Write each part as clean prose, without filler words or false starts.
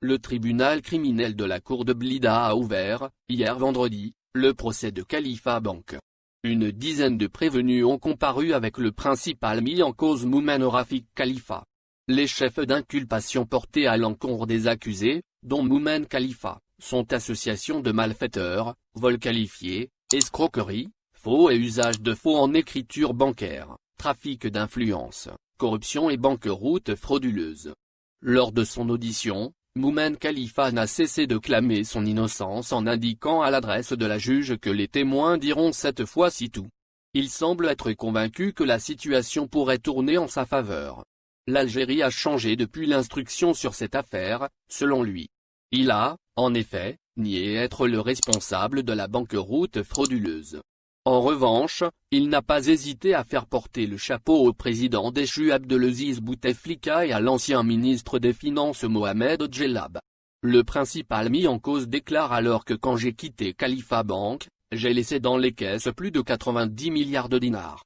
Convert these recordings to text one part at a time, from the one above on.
Le tribunal criminel de la cour de Blida a ouvert, hier vendredi, le procès de Khalifa Bank. Une dizaine de prévenus ont comparu avec le principal mis en cause Moumen Rafik Khalifa. Les chefs d'inculpation portés à l'encontre des accusés, dont Moumen Khalifa, sont association de malfaiteurs, vol qualifié, escroquerie, faux et usage de faux en écriture bancaire, trafic d'influence, corruption et banqueroute frauduleuse. Lors de son audition, Moumen Khalifa n'a cessé de clamer son innocence en indiquant à l'adresse de la juge que les témoins diront cette fois-ci tout. Il semble être convaincu que la situation pourrait tourner en sa faveur. L'Algérie a changé depuis l'instruction sur cette affaire, selon lui. Il a, en effet, nié être le responsable de la banqueroute frauduleuse. En revanche, il n'a pas hésité à faire porter le chapeau au président déchu Abdelaziz Bouteflika et à l'ancien ministre des Finances Mohamed Djellab. Le principal mis en cause déclare alors que quand j'ai quitté Khalifa Bank, j'ai laissé dans les caisses plus de 90 milliards de dinars.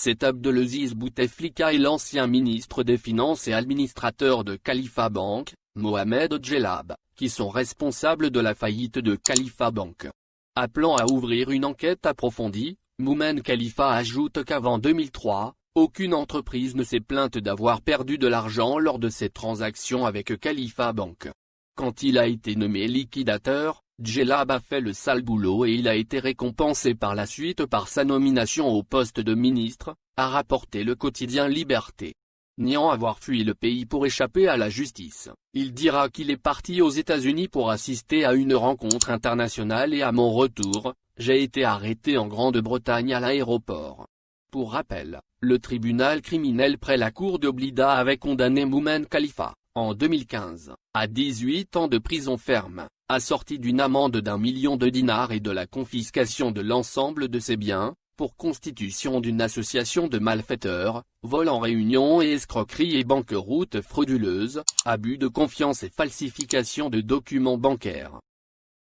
C'est Abdelaziz Bouteflika et l'ancien ministre des Finances et administrateur de Khalifa Bank, Mohamed Djellab, qui sont responsables de la faillite de Khalifa Bank. Appelant à ouvrir une enquête approfondie, Moumen Khalifa ajoute qu'avant 2003, aucune entreprise ne s'est plainte d'avoir perdu de l'argent lors de ces transactions avec Khalifa Bank. Quand il a été nommé liquidateur, Djellab a fait le sale boulot et il a été récompensé par la suite par sa nomination au poste de ministre, a rapporté le quotidien Liberté. Niant avoir fui le pays pour échapper à la justice, il dira qu'il est parti aux États-Unis pour assister à une rencontre internationale et à mon retour, j'ai été arrêté en Grande-Bretagne à l'aéroport. Pour rappel, le tribunal criminel près la cour de Blida avait condamné Moumen Khalifa, en 2015, à 18 ans de prison ferme, assorti d'une amende d'1 million de dinars et de la confiscation de l'ensemble de ses biens, pour constitution d'une association de malfaiteurs, vol en réunion et escroquerie et banqueroute frauduleuse, abus de confiance et falsification de documents bancaires.